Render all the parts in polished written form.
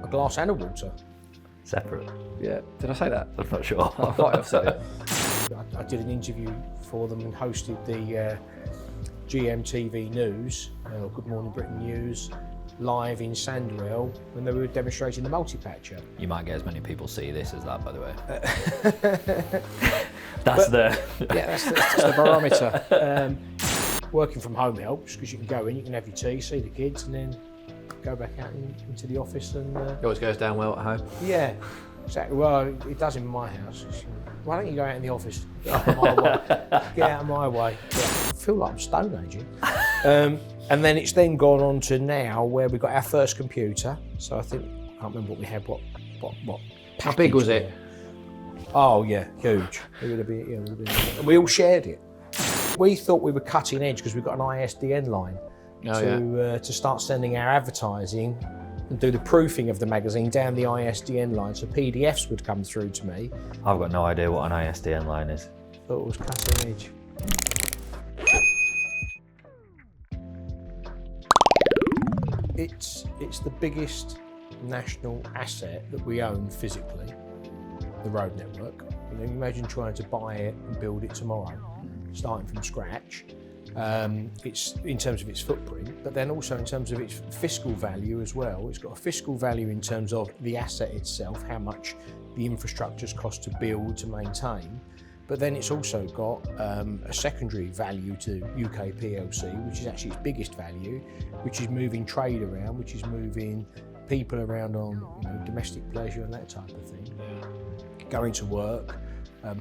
a glass and a water. Separate? Yeah, did I say that? I'm not sure. I thought I said it. I did an interview for them and hosted the GMTV News, Good Morning Britain News, live in Sandwell when they were demonstrating the multi-patcher. You might get as many people see this as that, by the way. That's the barometer. Working from home helps because you can go in, you can have your tea, see the kids, and then go back out into the office and. It always goes down well at home. Yeah, exactly. Well, it does in my house. Why don't you go out in the office? Get out of my way. Get out of my way. Yeah. I feel like I'm stone aging. And then it's then gone on to now where we got our first computer. So I think I can't remember what we had. What How big was it? Oh yeah, huge. It would have been. Yeah, it would have been. And we all shared it. We thought we were cutting edge because we've got an ISDN line to start sending our advertising and do the proofing of the magazine down the ISDN line, so PDFs would come through to me. I've got no idea what an ISDN line is. Thought it was cutting edge. It's the biggest national asset that we own physically, the road network. You know, imagine trying to buy it and build it tomorrow, starting from scratch. It's in terms of its footprint, but then also in terms of its fiscal value as well. It's got a fiscal value in terms of the asset itself, how much the infrastructure's cost to build, to maintain. But then it's also got a secondary value to UK PLC, which is actually its biggest value, which is moving trade around, which is moving people around on domestic pleasure and that type of thing. Going to work,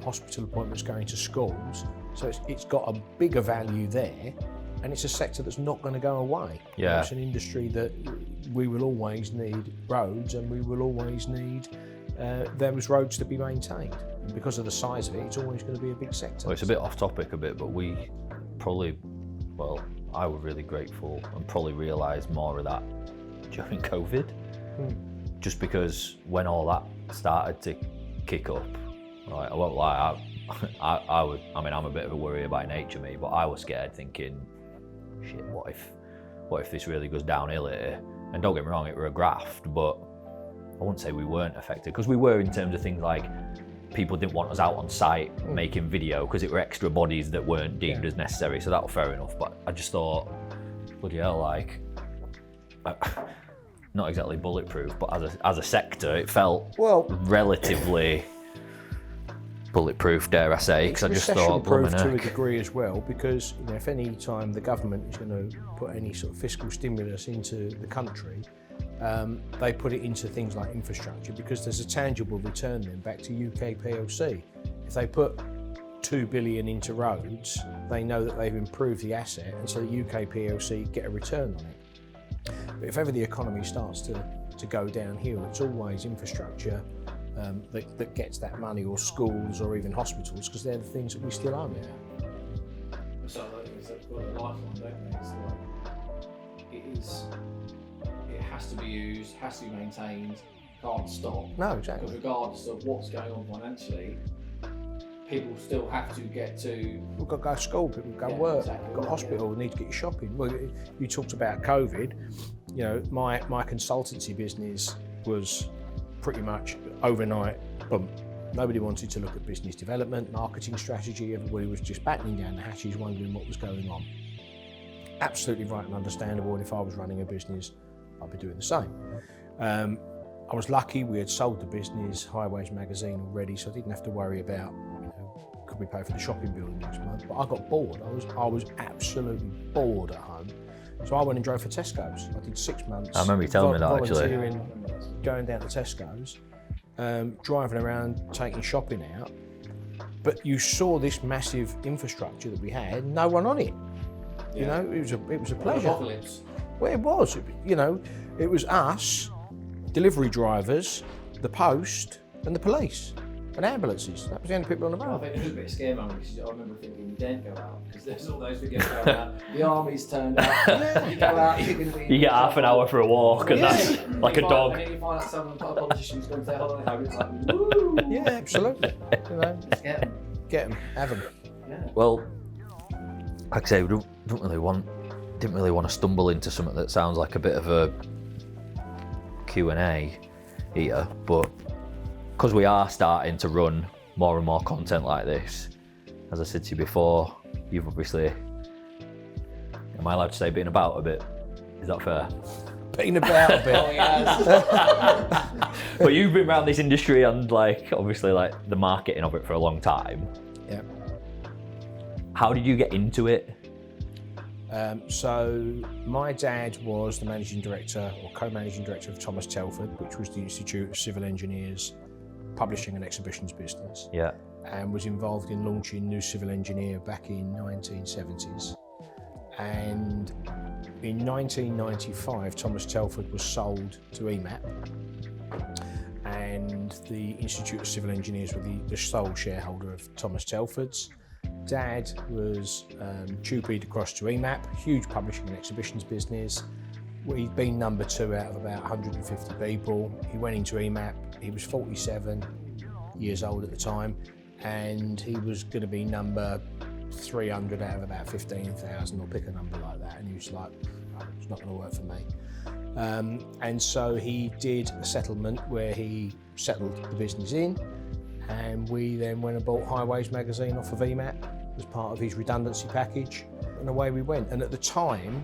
hospital appointments, going to schools. So it's got a bigger value there, and it's a sector that's not going to go away. Yeah. It's an industry that we will always need roads, and we will always need those roads to be maintained. And because of the size of it, it's always going to be a big sector. Well, it's a bit off topic a bit, but we probably, I was really grateful and probably realised more of that during COVID. Just because when all that started to kick up, right, I won't lie, I'm a bit of a worrier by nature, me, but I was scared, thinking, shit, what if this really goes downhill here? And don't get me wrong, it were a graft, but I wouldn't say we weren't affected, because we were in terms of things like people didn't want us out on site making video because it were extra bodies that weren't deemed as necessary, so that was fair enough. But I just thought, bloody hell, like, not exactly bulletproof, but as a sector, it felt relatively bulletproof, dare I say, because I just thought, recession-proof to a degree as well, because if any time the government is going to put any sort of fiscal stimulus into the country, they put it into things like infrastructure, because there's a tangible return then back to UK PLC. If they put 2 billion into roads, they know that they've improved the asset, and so the UK PLC get a return on it. But if ever the economy starts to go downhill, it's always infrastructure that gets that money, or schools, or even hospitals, because they're the things that we still own now. So it's a lifeline, don't they? It has to be used, has to be maintained, can't stop. No, exactly. Because regardless of what's going on financially, people still have to get to... We've got to go to school, people go work, exactly. Got a hospital, need to get your shopping. Well, you talked about COVID. My consultancy business was pretty much overnight, boom. Nobody wanted to look at business development, marketing strategy. Everybody was just battening down the hatches, wondering what was going on. Absolutely right and understandable, and if I was running a business, I'd be doing the same. I was lucky, we had sold the business, Highways magazine already, so I didn't have to worry about, could we pay for the shopping bill next month? But I got bored. I was absolutely bored at home. So I went and drove for Tesco's. I did 6 months. I remember you telling me that, actually. Volunteering, going down to Tesco's, driving around, taking shopping out. But you saw this massive infrastructure that we had, no one on it. Yeah. It was a pleasure. Apocalypse. Well, it was. It was us, delivery drivers, the post, and the police, and ambulances. That was the only people on the road. I think it was a bit scary moment, because I remember thinking you daren't go out, because there's all those videos going out. The army's turned out. You go out, you're going to be... You get half an hour for a walk, and that's like a dog. And then you find out someone, a politician's going to say holiday home. It's like, woo! Yeah, absolutely. Just get them, have them. Yeah. Well, like I say, we didn't really want to stumble into something that sounds like a bit of a Q&A. eater, but because we are starting to run more and more content like this, as I said to you before, you've obviously, am I allowed to say been about a bit? Is that fair? Been about a bit. Oh, yes. But you've been around this industry and like obviously like the marketing of it for a long time. Yeah. How did you get into it? So my dad was the managing director or co-managing director of Thomas Telford, which was the Institute of Civil Engineers publishing and exhibitions business, Yeah. and was involved in launching New Civil Engineer back in 1970s. And in 1995, Thomas Telford was sold to EMAP, and the Institute of Civil Engineers were the sole shareholder of Thomas Telford's. Dad was tupied across to EMAP, huge publishing and exhibitions business. He'd been number 2 out of about 150 people. He went into EMAP, he was 47 years old at the time, and he was going to be number 300 out of about 15,000, or pick a number like that, and he was like, oh, it's not going to work for me. And so he did a settlement where he settled the business in, and we then went and bought Highways magazine off of EMAP as part of his redundancy package, and away we went. And at the time,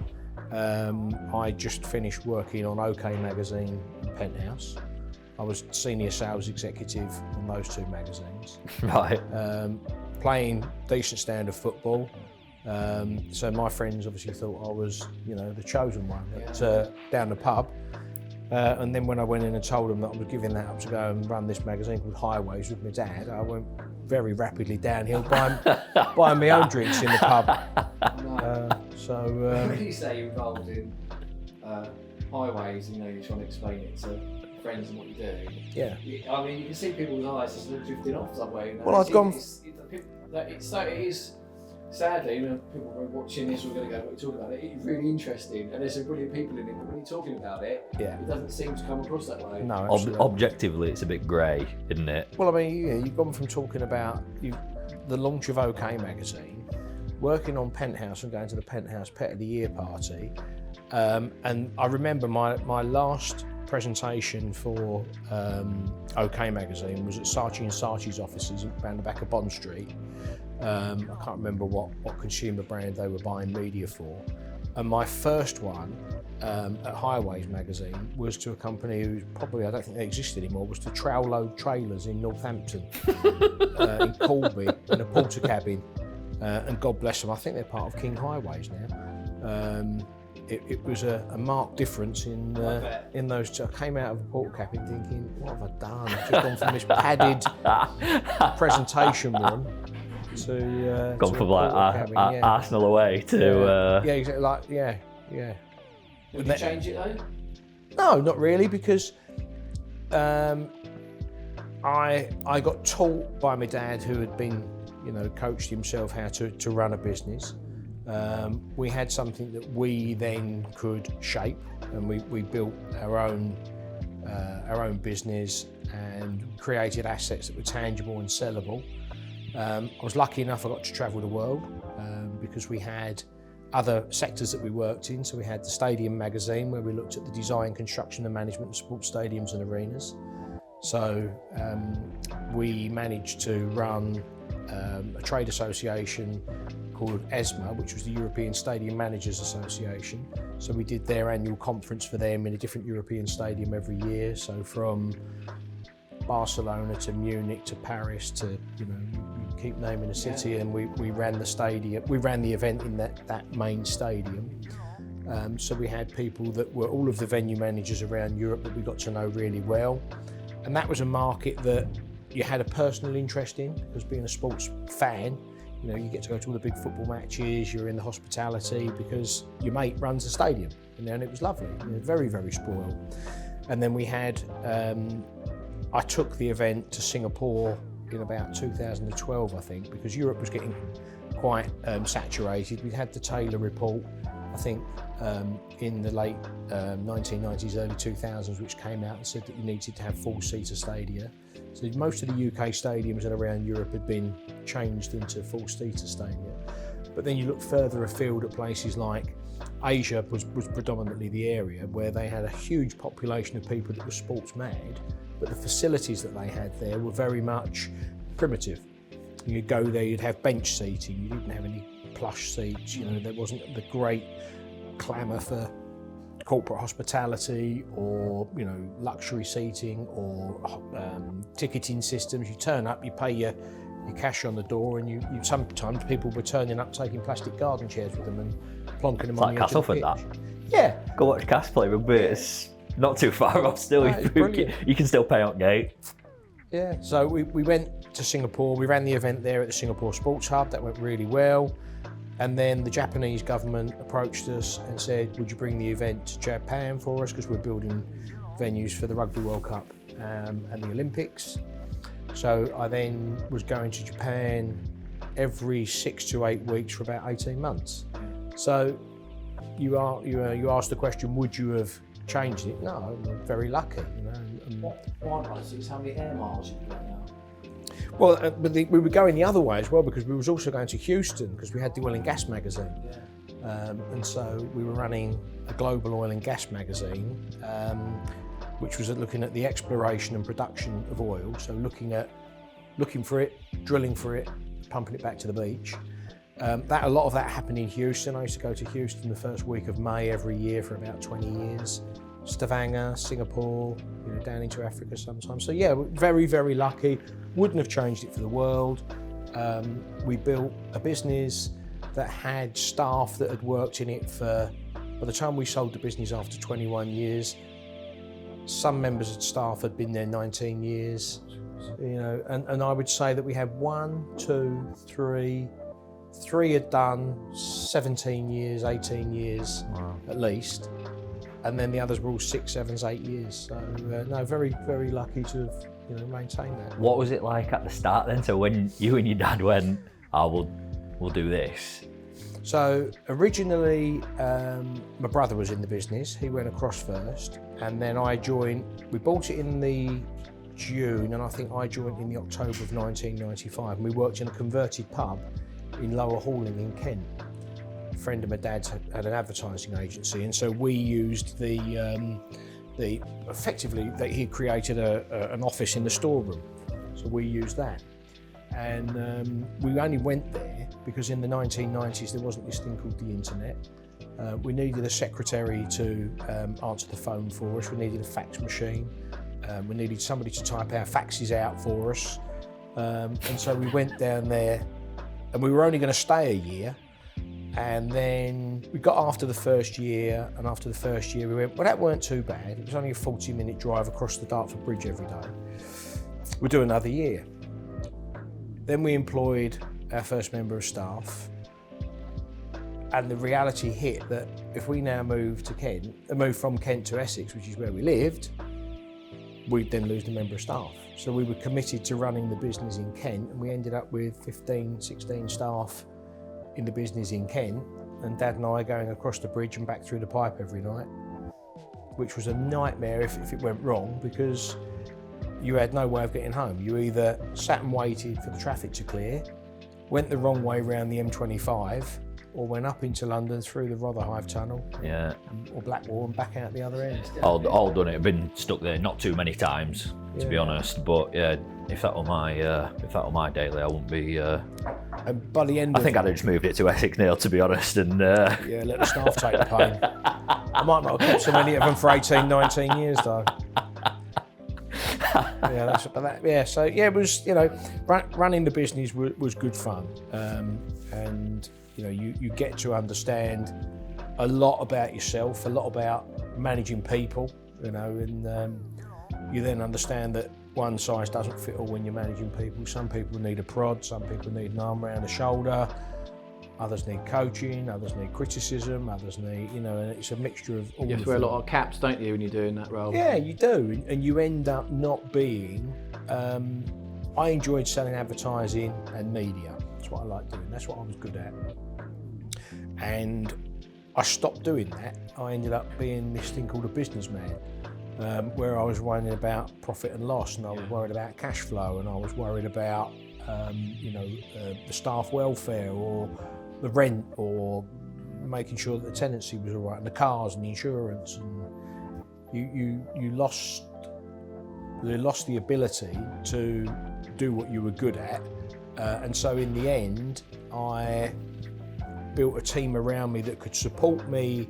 I just finished working on OK magazine and Penthouse. I was senior sales executive on those 2 magazines. Right. Playing decent standard football. So my friends obviously thought I was, the chosen one down the pub. And then when I went in and told them that I was giving that up to go and run this magazine called Highways with my dad, I went very rapidly downhill, buying my own drinks in the pub. When you say you're involved in Highways, you're trying to explain it to friends and what you do. Yeah. I mean, you can see people's eyes just drifting off somewhere. Well, I've gone. It is. Sadly, people are watching this, we're going to go, what you're talking about, it's really interesting, and there's some brilliant people in it, but when you're talking about it, it doesn't seem to come across that way. No, Objectively, it's a bit grey, isn't it? Well, I mean, you've gone from talking about the launch of OK magazine, working on Penthouse and going to the Penthouse Pet of the Year party, and I remember my last presentation for OK magazine was at Saatchi & Saatchi's offices around the back of Bond Street. I can't remember what consumer brand they were buying media for. And my first one at Highways magazine was to a company who probably, I don't think they exist anymore, was to Trowload Trailers in Northampton, in Colby, in a porter cabin. And God bless them, I think they're part of King Highways now. It was a marked difference in those two. I came out of a porter cabin thinking, what have I done? I've just gone from this padded presentation room to gone from like Arsenal away to yeah, exactly. Would you change it though? No, not really, because I got taught by my dad, who had been, coached himself how to run a business. We had something that we then could shape, and we built our own business and created assets that were tangible and sellable. I was lucky enough I got to travel the world because we had other sectors that we worked in. So we had the Stadium magazine, where we looked at the design, construction and management of sports stadiums and arenas. So we managed to run a trade association called ESMA, which was the European Stadium Managers Association. So we did their annual conference for them in a different European stadium every year. So from Barcelona to Munich to Paris to, you keep naming a city, and we ran the stadium. We ran the event in that main stadium. So we had people that were all of the venue managers around Europe that we got to know really well. And that was a market that you had a personal interest in, because being a sports fan, you get to go to all the big football matches, you're in the hospitality because your mate runs the stadium, and it was lovely, very, very spoiled. And then we had, I took the event to Singapore in about 2012, I think, because Europe was getting quite saturated. We had the Taylor Report, I think, in the late 1990s, early 2000s, which came out and said that you needed to have full-seater stadia. So most of the UK stadiums and around Europe had been changed into full-seater stadia. But then you look further afield at places like Asia was predominantly the area where they had a huge population of people that were sports mad, but the facilities that they had there were very much primitive. You'd go there, you'd have bench seating, you didn't have any plush seats, you know, there wasn't the great clamour for corporate hospitality or, you know, luxury seating or ticketing systems. You turn up, you pay your cash on the door, and you sometimes people were turning up taking plastic garden chairs with them and plonking them on the edge of the pitch. That. Yeah. Go watch Cass play rugby. It's not too far off still. You can still pay out gate. Yeah, so we went to Singapore. We ran the event there at the Singapore Sports Hub. That went really well. And then the Japanese government approached us and said, would you bring the event to Japan for us, because we're building venues for the Rugby World Cup and the Olympics. So I then was going to Japan every 6 to 8 weeks for about 18 months. So you asked the question, would you have changed it? No, I'm very lucky. You know. Why not? It's how many air miles you go now? Well, but we were going the other way as well, because we was also going to Houston, because we had the oil and gas magazine. Yeah. And so we were running a global oil and gas magazine, which was looking at the exploration and production of oil. So looking for it, drilling for it, pumping it back to the beach. A lot of that happened in Houston. I used to go to Houston the first week of May every year for about 20 years. Stavanger, Singapore, you know, down into Africa sometimes. So yeah, we're very, very lucky. Wouldn't have changed it for the world. We built a business that had staff that had worked in it by the time we sold the business after 21 years, some members of staff had been there 19 years, you know, and I would say that we had 3 had done 17 years, 18 years at least. And then the others were all 6, 7, 8 years. So no, very, very lucky to have, you know, maintained that. What was it like at the start then? So when you and your dad went, we'll do this. So originally, my brother was in the business. He went across first, and then I joined. We bought it in the June, and I think I joined in the October of 1995. And we worked in a converted pub in Lower Halling in Kent. A friend of my dad's had an advertising agency, and so we used effectively that he created an office in the storeroom, so we used that. And we only went there because in the 1990s there wasn't this thing called the internet. We needed a secretary to answer the phone for us. We needed a fax machine. We needed somebody to type our faxes out for us. And so we went down there, and we were only going to stay a year. And then we got after the first year, and after the first year we went, well, that weren't too bad. It was only a 40-minute drive across the Dartford Bridge every day. We'll do another year. Then we employed our first member of staff, and the reality hit that if we now move from Kent to Essex, which is where we lived, we'd then lose the member of staff. So we were committed to running the business in Kent, and we ended up with 15, 16 staff in the business in Kent, and Dad and I going across the bridge and back through the pipe every night, which was a nightmare if it went wrong, because you had no way of getting home. You either sat and waited for the traffic to clear, went the wrong way round the M25, or went up into London through the Rotherhithe Tunnel, or Blackwall, and back out the other end. All done it. I've been stuck there not too many times, to be honest. But yeah, if that were my daily, I wouldn't be. And by the end, I think I'd have just moved it to Essex, Neil, to be honest, and let the staff take the pain. I might not have kept so many of them for 18, 19 years though. So it was, you know, running the business was good fun, and you know, you get to understand a lot about yourself, a lot about managing people, you know, and you then understand that one size doesn't fit all when you're managing people. Some people need a prod, some people need an arm around the shoulder, others need coaching, others need criticism, others need, you know, and it's a mixture of all. You have to wear a lot of caps, don't you, when you're doing that role? Yeah, you do, and you end up not being. I enjoyed selling advertising and media. That's what I like doing. That's what I was good at. And I stopped doing that. I ended up being this thing called a businessman, where I was worrying about profit and loss, and I was worried about cash flow, and I was worried about, the staff welfare, or the rent, or making sure that the tenancy was all right, and the cars and the insurance, and you lost the ability to do what you were good at, and so in the end I built a team around me that could support me,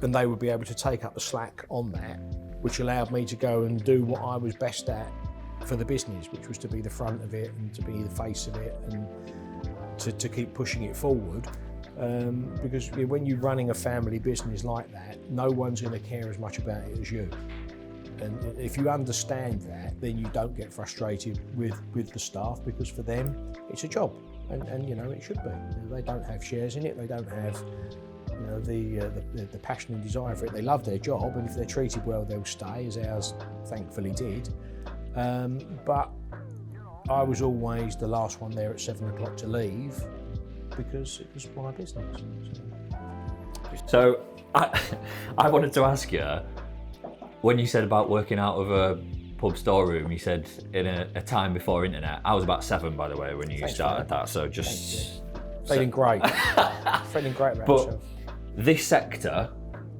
and they would be able to take up the slack on that, which allowed me to go and do what I was best at for the business, which was to be the front of it and to be the face of it and to keep pushing it forward. Because when you're running a family business like that, no one's going to care as much about it as you. And if you understand that, then you don't get frustrated with the staff, because for them it's a job, and you know, it should be. They don't have shares in it, they don't have, you know, the passion and desire for it. They love their job, and if they're treated well, they'll stay, as ours thankfully did. But I was always the last one there at 7 o'clock to leave, because it was my business. So I wanted to ask you, when you said about working out of a pub storeroom, you said in a time before internet. I was about 7, by the way, when you started that. So just feeling great, feeling great about but myself. This sector,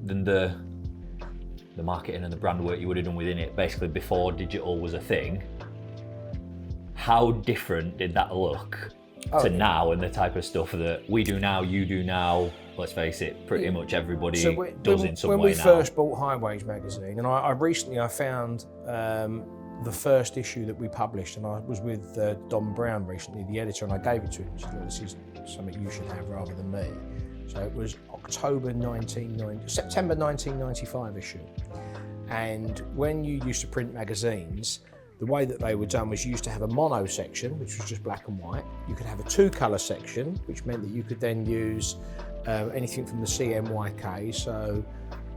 then the marketing and the brand work you would have done within it, basically before digital was a thing. How different did that look to now, and the type of stuff that we do now, you do now? Let's face it, pretty much everybody does in some way now. When we first bought Highways magazine, and I recently found the first issue that we published, and I was with Don Brown recently, the editor, and I gave it to him. He said, "This is something you should have rather than me." So it was September 1995 issue. And when you used to print magazines, the way that they were done was you used to have a mono section, which was just black and white. You could have a 2-colour section, which meant that you could then use anything from the CMYK, so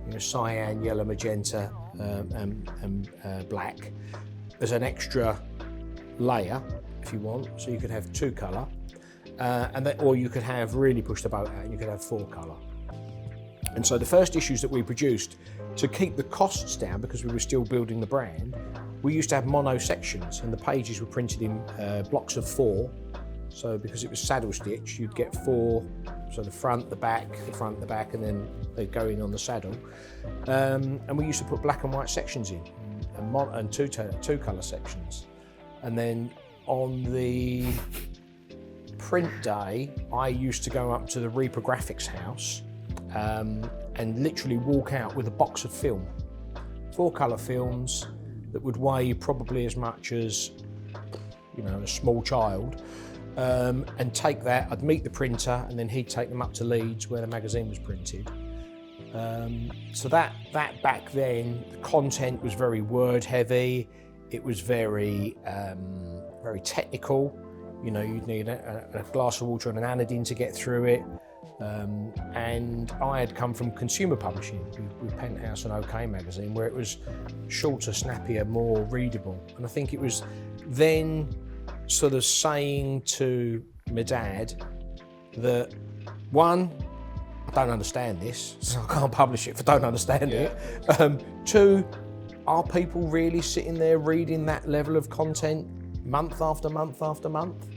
you know, cyan, yellow, magenta, and black, as an extra layer, if you want. So you could have 2-colour, or you could have really push the boat out, and you could have 4-colour. And so the first issues that we produced, to keep the costs down, because we were still building the brand, we used to have mono sections, and the pages were printed in blocks of 4. So because it was saddle stitch, you'd get 4, so the front, the back, and then they'd go in on the saddle. And we used to put black and white sections in, and 2-colour sections. And then on the print day, I used to go up to the reprographics house and literally walk out with a box of film, 4-colour films that would weigh probably as much as, you know, a small child, and take that. I'd meet the printer, and then he'd take them up to Leeds where the magazine was printed. So that back then, the content was very word heavy. It was very technical. You know, you'd need a glass of water and an anodine to get through it. And I had come from consumer publishing with Penthouse and OK magazine, where it was shorter, snappier, more readable. And I think it was then sort of saying to my dad that, 1, I don't understand this, so I can't publish it if I don't understand it. 2, are people really sitting there reading that level of content month after month after month?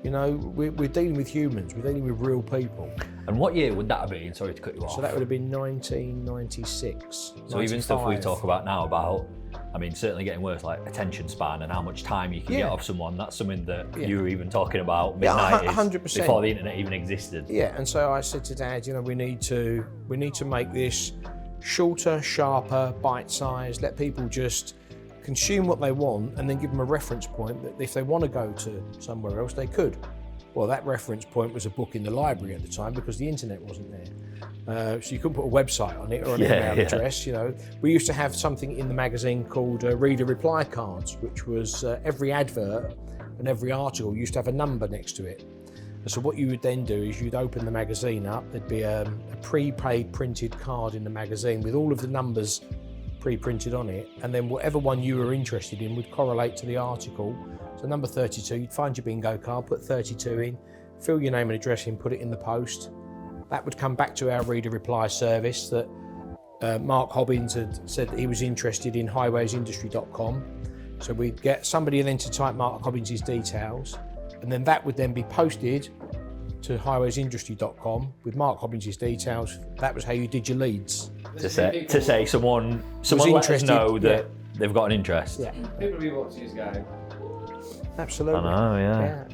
You know, we're dealing with humans, we're dealing with real people. And what year would that have been? Sorry to cut you off. So that would have been 1996. So 95. even stuff we talk about now about, I mean, certainly getting worse, like attention span and how much time you can get off someone, that's something that you were even talking about mid-90s, 100%. before the internet even existed. Yeah, and so I said to Dad, you know, we need to make this shorter, sharper, bite-sized, let people just consume what they want, and then give them a reference point that if they want to go to somewhere else, they could. Well, that reference point was a book in the library at the time, because the internet wasn't there. So you couldn't put a website on it or an email address. You know, we used to have something in the magazine called reader reply cards, which was every advert and every article used to have a number next to it. And so what you would then do is you'd open the magazine up, there'd be a prepaid printed card in the magazine with all of the numbers pre-printed on it, and then whatever one you were interested in would correlate to the article. So number 32, you'd find your bingo card, put 32 in, fill your name and address in, put it in the post. That would come back to our reader reply service that Mark Hobbins had said that he was interested in HighwaysIndustry.com. So we'd get somebody then to type Mark Hobbins' details, and then that would then be posted to HighwaysIndustry.com with Mark Hobbins' details. That was how you did your leads. To say someone let us interested, know that they've got an interest. Yeah. People will be watching this going, Absolutely. I know, yeah.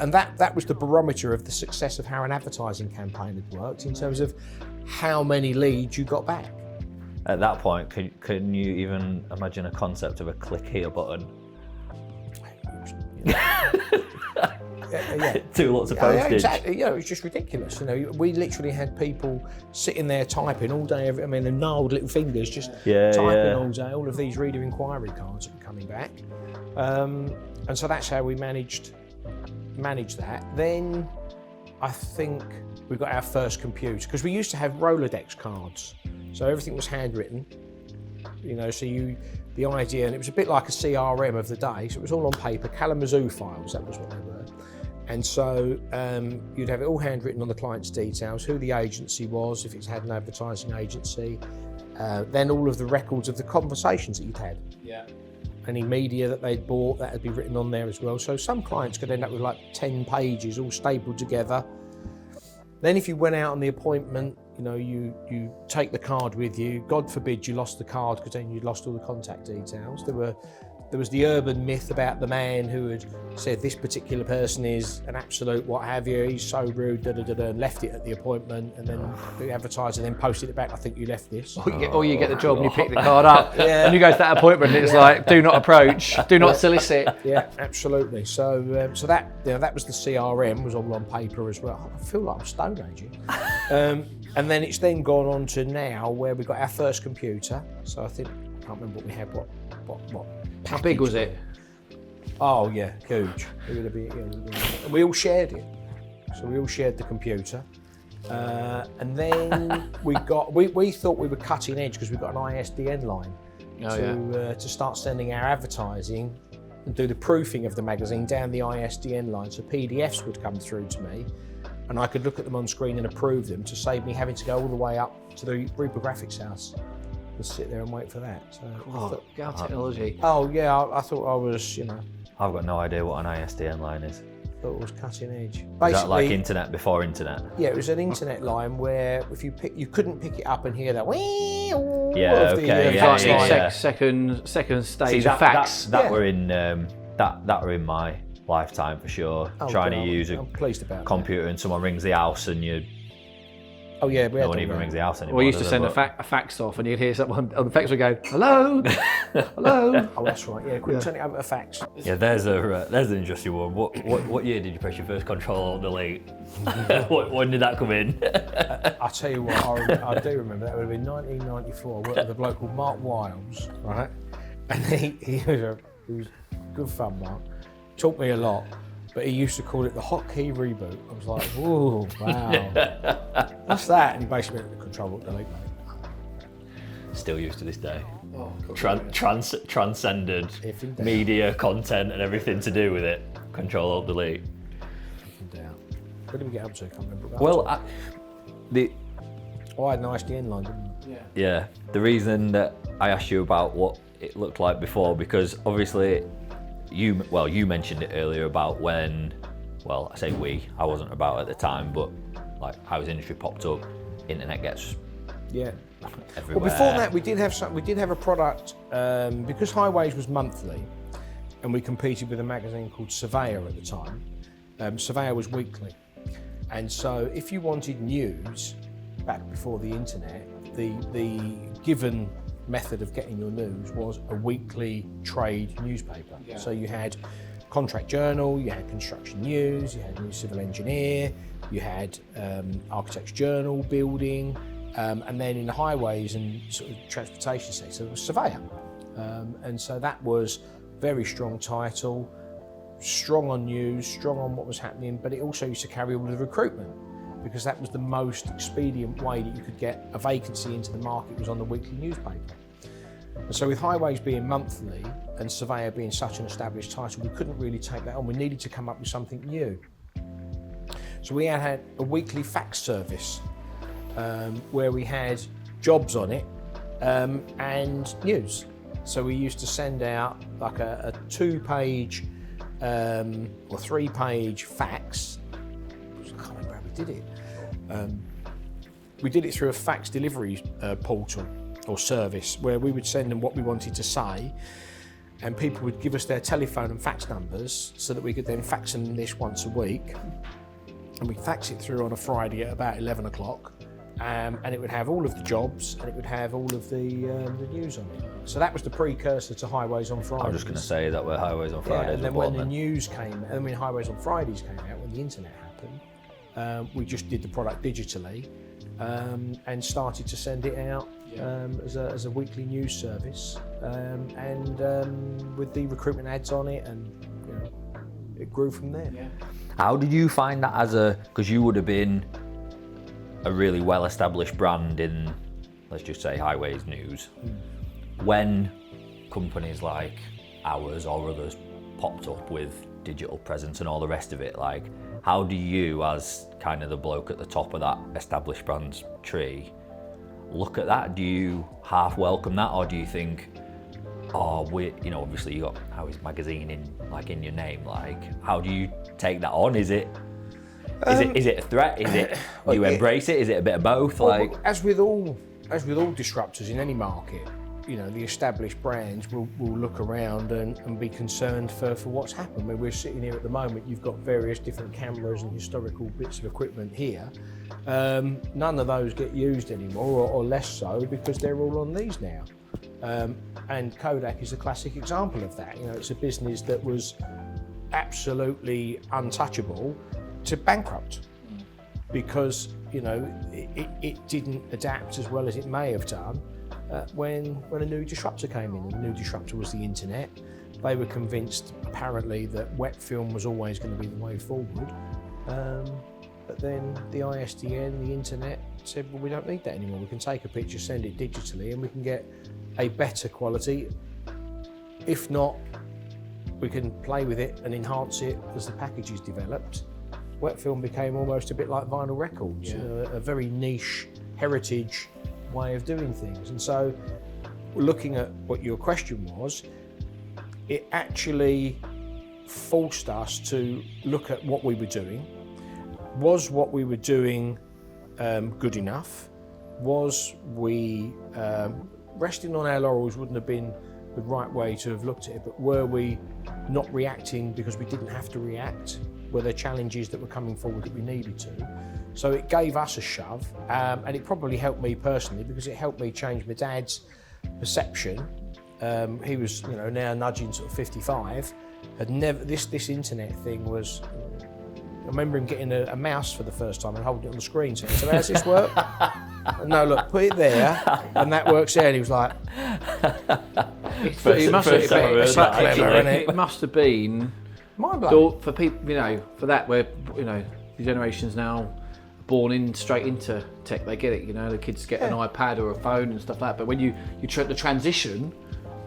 And that was the barometer of the success of how an advertising campaign had worked in terms of how many leads you got back. At that point, can you even imagine a concept of a click here button? Two lots of postage. Yeah, exactly. It was just ridiculous. We literally had people sitting there typing all day. The gnarled little fingers just typing all day. All of these reader inquiry cards that were coming back, and so that's how we managed that. Then I think we got our first computer because we used to have Rolodex cards, so everything was handwritten. The idea, and it was a bit like a CRM of the day, so it was all on paper, Kalamazoo files, that was what they were. And so you'd have it all handwritten on the client's details, who the agency was, if it's had an advertising agency, then all of the records of the conversations that you'd had. yeah. Any media that they'd bought, that would be written on there as well. So some clients could end up with like 10 pages all stapled together. Then if you went out on the appointment, you take the card with you. God forbid you lost the card because then you'd lost all the contact details. There was the urban myth about the man who had said this particular person is an absolute what have you, he's so rude, and left it at the appointment, and then the advertiser then posted it back, I think you left this. Or you get the job and you pick the card up and you go to that appointment and it's like, do not approach, do not solicit. Yeah, absolutely. So that was the CRM, was all on paper as well. I feel like I'm stone aging. And then it's then gone on to now where we got our first computer. So I think, I can't remember what we had, what How big was it? Oh yeah, huge. It would have been, and we all shared it. So we all shared the computer. And then we thought we were cutting edge because we got an ISDN line to start sending our advertising and do the proofing of the magazine down the ISDN line. So PDFs would come through to me and I could look at them on screen and approve them to save me having to go all the way up to the reprographics house and sit there and wait for that. So Gal technology. oh yeah, I thought I was, I've got no idea what an ISDN line is. thought it was cutting edge. Is that like internet before internet? Yeah, it was an internet line where if you couldn't pick it up and hear that wee. Yeah, okay, Second stage See, of fax. That were in that were in my lifetime for sure. Trying to use a computer and someone rings the house and you. Oh yeah, no one even rings the house anymore. We used to send a fax off and you'd hear someone on the fax would go, hello, hello. Oh, that's right. Yeah, quick, turn it over to fax. Yeah, there's an interesting one. What year did you press your first Control Delete? When did that come in? I'll tell you what, I do remember that would have been 1994. I worked with a bloke called Mark Wiles, right? And he was good fun, Mark. Taught me a lot. But he used to call it the hotkey reboot. I was like, whoa, wow. What's that? And he basically went, Control Delete. Still used to this day. Oh, Transcended media, content, and everything to do with it. Control Alt Delete. Where did we get up to? I can't remember. Well, I had an ISDN line, didn't I? Yeah. The reason that I asked you about what it looked like before, because obviously you mentioned it earlier about when, I say we, I wasn't about at the time, but like Highways Industry popped up, internet gets everywhere. Well, before that, we did have a product because Highways was monthly, and we competed with a magazine called Surveyor at the time. Surveyor was weekly, and so if you wanted news back before the internet, the given method of getting your news was a weekly trade newspaper. Yeah. So you had Contract Journal, you had Construction News, you had New Civil Engineer, you had Architects Journal, Building, and then in the highways and sort of transportation sector, there was Surveyor. And so that was a very strong title, strong on news, strong on what was happening, but it also used to carry all of the recruitment, because that was the most expedient way that you could get a vacancy into the market, was on the weekly newspaper. And so with Highways being monthly and Surveyor being such an established title, we couldn't really take that on. We needed to come up with something new. So we had a weekly fax service where we had jobs on it and news. So we used to send out like a 2-page or 3-page fax. I can't remember did it. We did it through a fax delivery portal or service where we would send them what we wanted to say, and people would give us their telephone and fax numbers so that we could then fax them this once a week. And we'd fax it through on a Friday at about 11 o'clock. And it would have all of the jobs, and it would have all of the news on it. So that was the precursor to Highways on Fridays. I was just going to say that we're Highways on Fridays. And then when the news came, and when Highways on Fridays came out, when the internet happened, we just did the product digitally and started to send it out as a weekly news service, and with the recruitment ads on it, and it grew from there. Yeah. How did you find that because you would have been a really well-established brand in, let's just say, Highways News, when companies like ours or others popped up with digital presence and all the rest of it, like, how do you, as kind of the bloke at the top of that established brand's tree, look at that? Do you half welcome that, or do you think, obviously you got Highways Magazine in your name, like, how do you take that on? Is it a threat? Is it you embrace it? Is it a bit of both? Well, as with all disruptors in any market, the established brands will look around and be concerned for what's happened. When we're sitting here at the moment, you've got various different cameras and historical bits of equipment here. None of those get used anymore, or less so, because they're all on these now. And Kodak is a classic example of that. It's a business that was absolutely untouchable to bankrupt, because it didn't adapt as well as it may have done when a new disruptor came in. And the new disruptor was the internet. They were convinced, apparently, that wet film was always going to be the way forward, but then the ISDN, the internet, said, well, we don't need that anymore. We can take a picture, send it digitally, and we can get a better quality. If not, we can play with it and enhance it as the package is developed. Wet film became almost a bit like vinyl records, a very niche heritage way of doing things. And so, looking at what your question was, it actually forced us to look at what we were doing. Was what we were doing good enough? Was we resting on our laurels wouldn't have been the right way to have looked at it, but were we not reacting because we didn't have to react? Were there challenges that were coming forward that we needed to? So it gave us a shove, and it probably helped me personally, because it helped me change my dad's perception. He was, now nudging sort of 55. Had never this internet thing was. I remember him getting a mouse for the first time and holding it on the screen, saying, "So how's this work?" No, look, put it there, and that works there. And he was like, "It must have been mind-blowing for people, for that, where the generations now born in straight into tech, they get it. The kids get an iPad or a phone and stuff like that. But when you the transition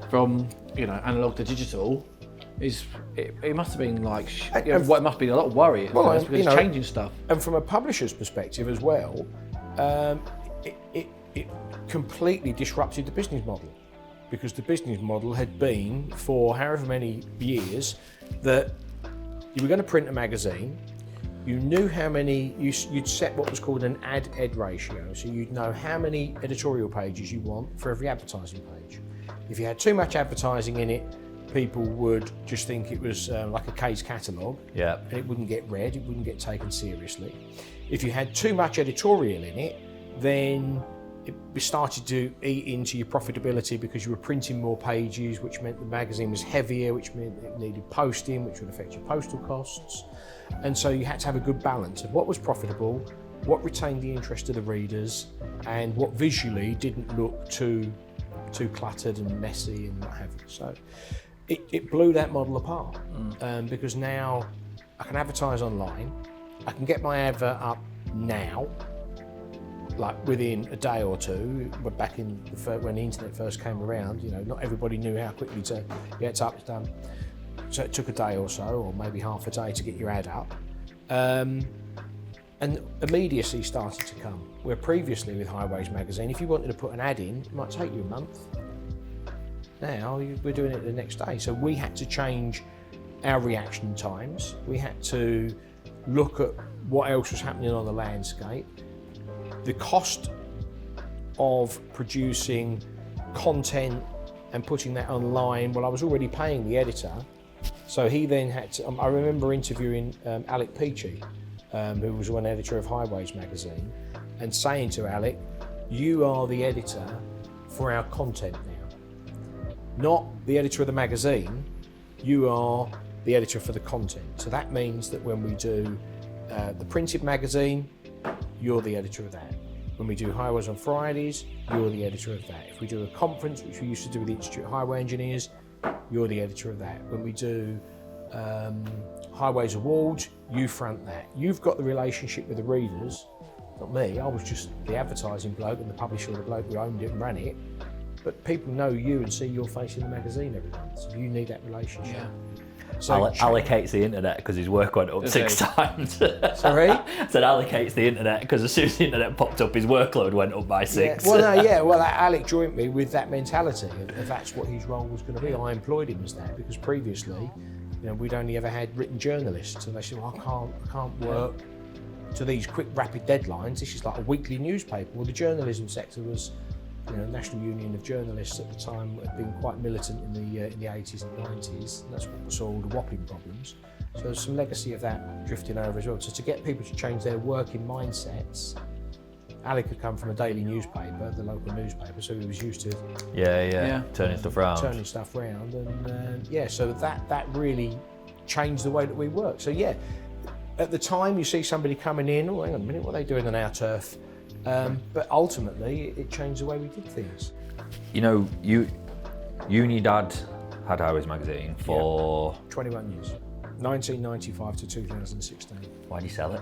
from analog to digital, it must have been like it must be a lot of worry because it's changing stuff. And from a publisher's perspective as well, it completely disrupted the business model, because the business model had been for however many years that you were going to print a magazine. You knew how many, you'd set what was called an ad-ed ratio, so you'd know how many editorial pages you want for every advertising page. If you had too much advertising in it, people would just think it was like a case catalogue, and it wouldn't get read, it wouldn't get taken seriously. If you had too much editorial in it, then it started to eat into your profitability, because you were printing more pages, which meant the magazine was heavier, which meant it needed posting, which would affect your postal costs. And so you had to have a good balance of what was profitable, what retained the interest of the readers, and what visually didn't look too cluttered and messy and what have you. So it blew that model apart, because now I can advertise online, I can get my advert up now, like within a day or two. But back in when the internet first came around, not everybody knew how quickly to get it up, it's done. So it took a day or so, or maybe half a day, to get your ad up. And immediacy started to come, where previously with Highways Magazine, if you wanted to put an ad in, it might take you a month. Now we're doing it the next day. So we had to change our reaction times. We had to look at what else was happening on the landscape. The cost of producing content and putting that online, well, I was already paying the editor, so he then had to, I remember interviewing Alec Peachy, who was one editor of Highways magazine, and saying to Alec, you are the editor for our content now. Not the editor of the magazine, you are the editor for the content. So that means that when we do the printed magazine, you're the editor of that. When we do Highways on Fridays, you're the editor of that. If we do a conference, which we used to do with the Institute of Highway Engineers, you're the editor of that. When we do Highways Awards, you front that. You've got the relationship with the readers, not me. I was just the advertising bloke and the publisher, the bloke who owned it and ran it. But people know you and see your face in the magazine every month, so you need that relationship. Yeah. So allocates the internet because his work went up 6 times. Sorry? I said allocates the internet because as soon as the internet popped up, his workload went up by 6. Yeah. Well, Alec joined me with that mentality of that's what his role was going to be. I employed him as that because previously, we'd only ever had written journalists, and they said, well, I can't work to these quick, rapid deadlines. This is like a weekly newspaper. Well, the journalism sector was, National Union of Journalists at the time had been quite militant in the 80s and 90s. And that's what saw all the whopping problems. So there's some legacy of that drifting over as well. So to get people to change their working mindsets, Alec had come from a daily newspaper, the local newspaper, so he was used to turning stuff around. And so that really changed the way that we work. So at the time you see somebody coming in, oh, hang on a minute, what are they doing on our turf? But ultimately, it changed the way we did things. You and your dad had Highways magazine for 21 years, 1995 to 2016. Why did you sell it?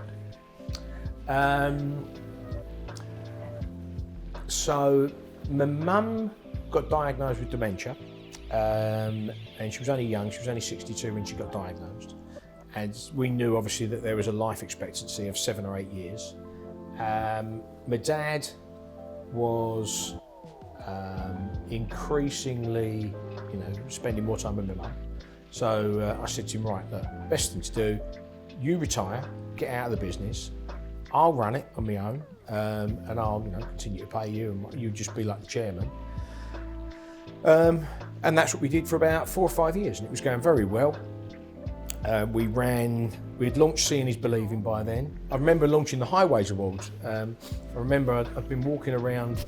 So my mum got diagnosed with dementia, and she was only young. She was only 62 when she got diagnosed, and we knew obviously that there was a life expectancy of 7 or 8 years. My dad was increasingly, spending more time with my mum. So I said to him, right, look, best thing to do, you retire, get out of the business, I'll run it on my own, and I'll continue to pay you, and you just be like the chairman. And that's what we did for about 4 or 5 years, and it was going very well. We'd launched Seeing is Believing by then. I remember launching the Highways Awards. I remember I'd been walking around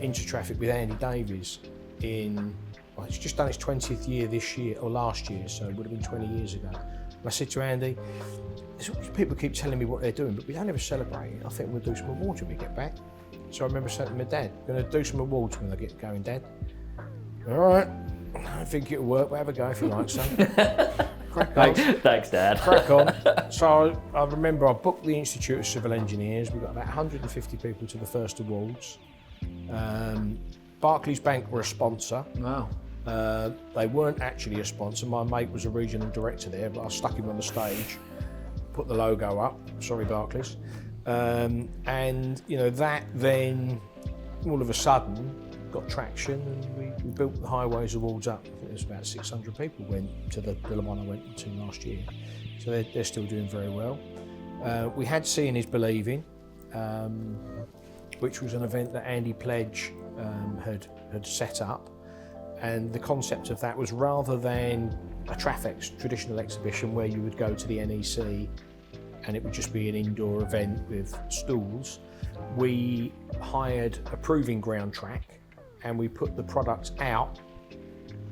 into traffic with Andy Davies it's just done its 20th year this year, or last year, so it would have been 20 years ago. And I said to Andy, people keep telling me what they're doing, but we don't ever celebrate it. I think we'll do some awards when we get back. So I remember saying to my dad, I'm going to do some awards when I get going, Dad. All right, I don't think it'll work, but have a go if you like, son. Thanks, Dad. Crack on. So I remember I booked the Institute of Civil Engineers. We got about 150 people to the first awards. Barclays Bank were a sponsor. Wow. They weren't actually a sponsor. My mate was a regional director there, but I stuck him on the stage, put the logo up. Sorry, Barclays. And that then all of a sudden got traction, and we built the Highways Awards up. I think there's about 600 people went to the one I went to last year. So they're still doing very well. We had Seeing is Believing, which was an event that Andy Pledge had set up. And the concept of that was, rather than a Trafex traditional exhibition where you would go to the NEC and it would just be an indoor event with stalls, we hired a proving ground track and we put the products out,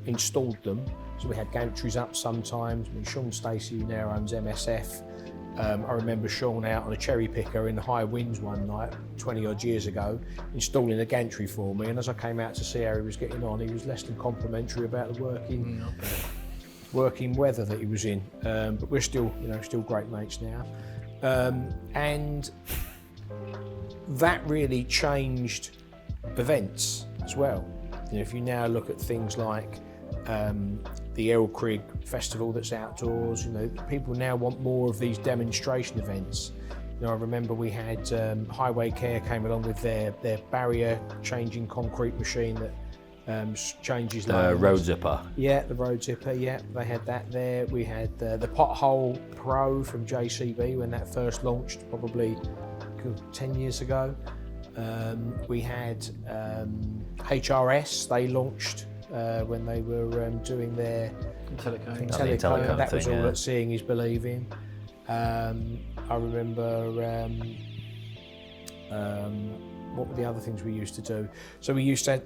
installed them. So we had gantries up sometimes. Sean Stacey, who now owns MSF, I remember Sean out on a cherry picker in the high winds one night 20 odd years ago, installing a gantry for me, and as I came out to see how he was getting on, he was less than complimentary about the working weather that he was in. But we're still great mates now. And that really changed events as well. If you now look at things like the Elcrig Festival that's outdoors, people now want more of these demonstration events. I remember we had Highway Care came along with their barrier changing concrete machine that changes. The road zipper. Yeah, the road zipper. Yeah, they had that there. We had the Pothole Pro from JCB when that first launched, probably 10 years ago. We had HRS. They launched when they were doing their telecom. That was all that Seeing is Believing. I remember. What were the other things we used to do? So we used to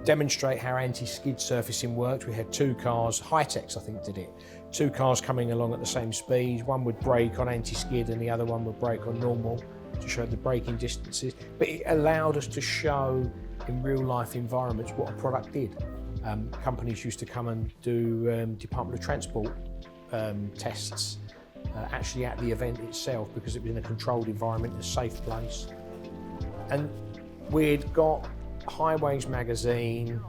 demonstrate how anti-skid surfacing worked. We had 2 cars, Hi-Tex I think did it, 2 cars coming along at the same speed. One would brake on anti-skid and the other one would brake on normal to show the braking distances. But it allowed us to show in real life environments what a product did. Companies used to come and do Department of Transport tests actually at the event itself, because it was in a controlled environment, a safe place. And we'd got Highways magazine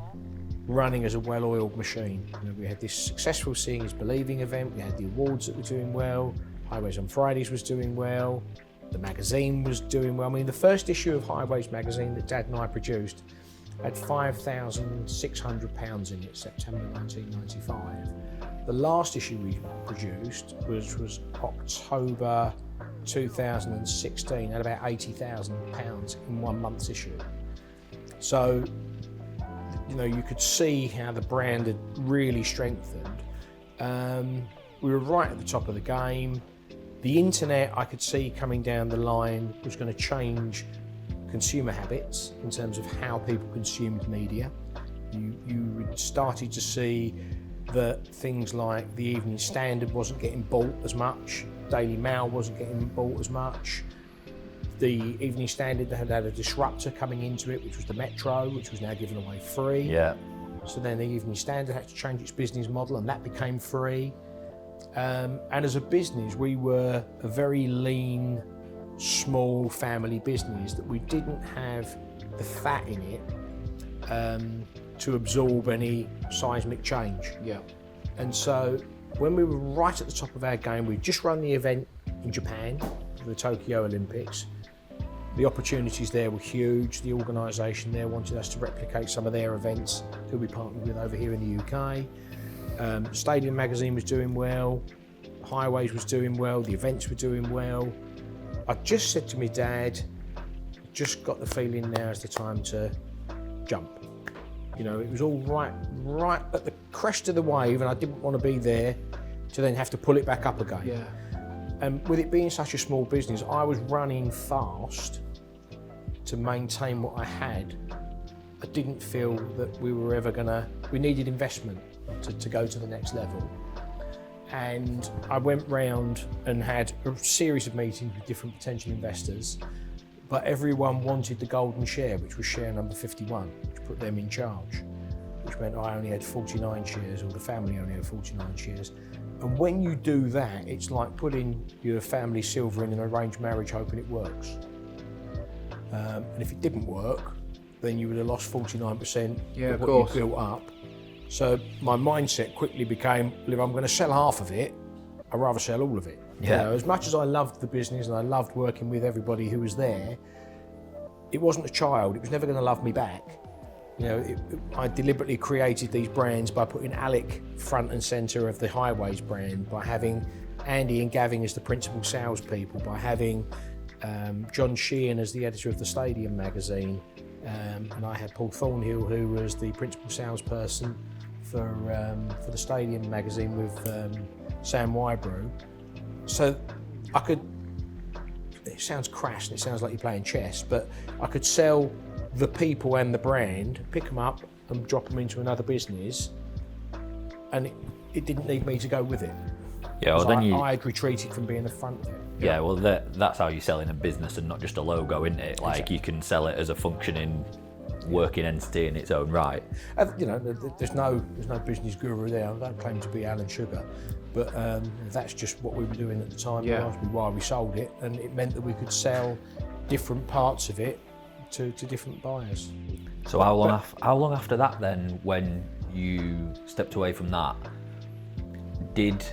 running as a well-oiled machine. We had this successful Seeing is Believing event, we had the awards that were doing well, Highways on Fridays was doing well, the magazine was doing well. I mean, the first issue of Highways magazine that Dad and I produced had 5,600 pounds in it, September 1995. The last issue we produced was October 2016, at about £80,000 in 1 month's issue. So, you could see how the brand had really strengthened. We were right at the top of the game. The internet, I could see coming down the line, was going to change consumer habits in terms of how people consumed media. You started to see that things like the Evening Standard wasn't getting bought as much, Daily Mail wasn't getting bought as much. The Evening Standard had a disruptor coming into it, which was the Metro, which was now given away free. Yeah. So then the Evening Standard had to change its business model, and that became free. And as a business, we were a very lean, small family business that we didn't have the fat in it to absorb any seismic change. Yeah. And so when we were right at the top of our game, we'd just run the event in Japan for the Tokyo Olympics. The opportunities there were huge. The organisation there wanted us to replicate some of their events who we partnered with over here in the UK. Stadium magazine was doing well, Highways was doing well, the events were doing well. I just said to my dad, just got the feeling now is the time to jump. It was all right at the crest of the wave, and I didn't want to be there to then have to pull it back up again. Yeah. And with it being such a small business, I was running fast to maintain what I had. I didn't feel that we were ever we needed investment to go to the next level. And I went round and had a series of meetings with different potential investors, but everyone wanted the golden share, which was share number 51, which put them in charge, which meant I only had 49 shares, or the family only had 49 shares. And when you do that, it's like putting your family silver in an arranged marriage hoping it works. And if it didn't work, then you would have lost 49% of what you built up. So my mindset quickly became, well, if I'm going to sell half of it, I'd rather sell all of it. Yeah. As much as I loved the business and I loved working with everybody who was there, it wasn't a child. It was never going to love me back. I deliberately created these brands by putting Alec front and centre of the Highways brand, by having Andy and Gavin as the principal salespeople, by having John Sheehan as the editor of the Stadium magazine, and I had Paul Thornhill, who was the principal salesperson for the Stadium magazine with Sam Wybrew. So I could, it sounds crass and it sounds like you're playing chess, but I could sell the people and the brand, pick them up and drop them into another business, and it didn't need me to go with it. Yeah, well, then I had retreated from being the front of it. Yeah, well, that's how you sell in a business and not just a logo, isn't it? Like, exactly. You can sell it as a functioning, working entity in its own right. There's no business guru there. I don't claim to be Alan Sugar, but that's just what we were doing at the time. Yeah. Why we sold it, and it meant that we could sell different parts of it to different buyers. So how long after that then, when you stepped away from that, did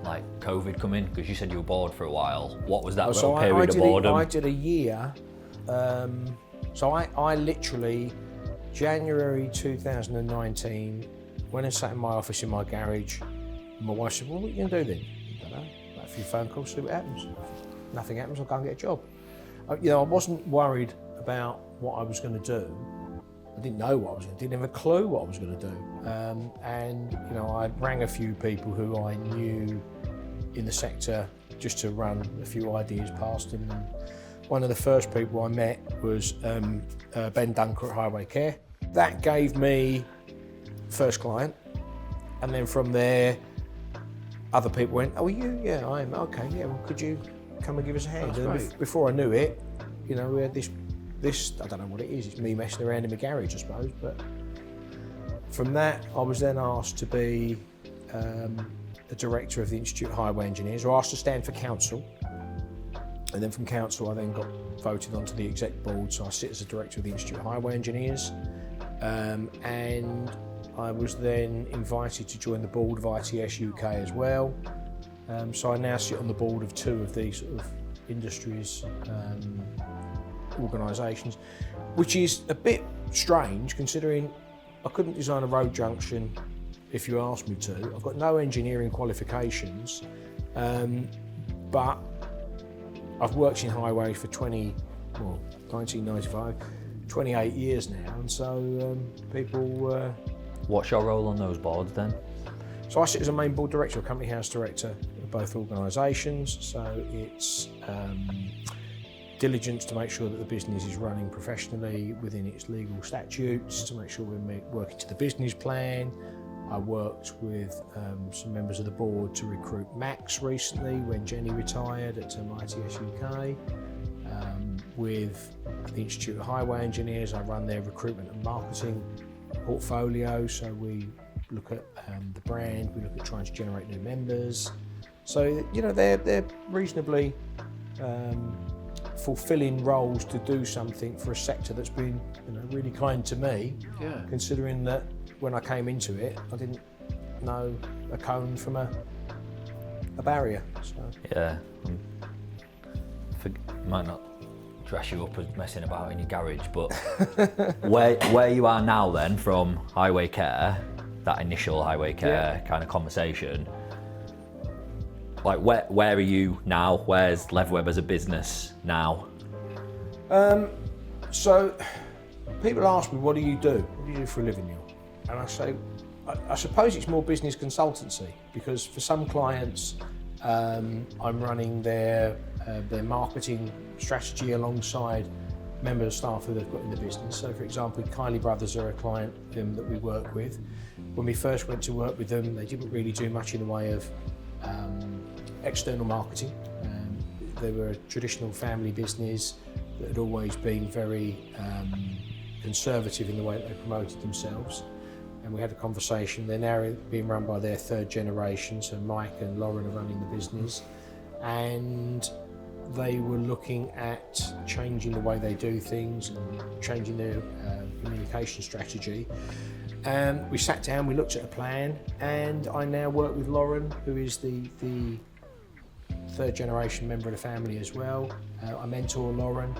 like COVID come in? Because you said you were bored for a while. What was that little period of boredom? I did a year. So I literally January 2019, went and sat in my office in my garage. And my wife said, well, what are you going to do then? I don't know, make a few phone calls, see what happens. Nothing happens, I'll go and get a job. I wasn't worried about what I was going to do. I didn't know what I was going to do, didn't have a clue what I was going to do. I rang a few people who I knew in the sector just to run a few ideas past them. And one of the first people I met was Ben Dunker at Highway Care. That gave me first client, and then from there, other people went, "Oh, you? Yeah, I am. Okay, yeah. Well, could you come and give us a hand?" And before I knew it, we had this. I don't know what it is. It's me messing around in my garage, I suppose. But from that, I was then asked to be the director of the Institute of Highway Engineers, or asked to stand for council. And then from council, I then got voted onto the exec board, so I sit as a director of the Institute of Highway Engineers. And I was then invited to join the board of ITS UK as well. So I now sit on the board of two of these sort of industries organisations, which is a bit strange considering I couldn't design a road junction if you asked me to. I've got no engineering qualifications, but I've worked in highways for 1995, 28 years now, and so people... What's your role on those boards then? So I sit as a main board director, a company house director of both organisations, so it's diligence to make sure that the business is running professionally within its legal statutes, to make sure we're working to the business plan. I worked with some members of the board to recruit Max recently when Jenny retired at ITS UK. With the Institute of Highway Engineers, I run their recruitment and marketing portfolio, so we look at the brand, we look at trying to generate new members. So, they're reasonably fulfilling roles to do something for a sector that's been really kind to me, considering that when I came into it I didn't know a cone from a barrier. So. Yeah, might not dress you up as messing about in your garage, but where you are now then from Highway Care, that initial Highway Care kind of conversation, like where are you now? Where's Levett as a business now? So people ask me, what do you do? What do you do for a living, Neil? And I say, I suppose it's more business consultancy, because for some clients, I'm running their marketing strategy alongside members of staff who they've got in the business. So for example, Kylie Brothers are a client that we work with. When we first went to work with them, they didn't really do much in the way of external marketing. They were a traditional family business that had always been very conservative in the way that they promoted themselves. And we had a conversation. They're now being run by their third generation, so Mike and Lauren are running the business. And they were looking at changing the way they do things and changing their communication strategy. And we sat down, we looked at a plan, and I now work with Lauren, who is the third generation member of the family as well. I mentor Lauren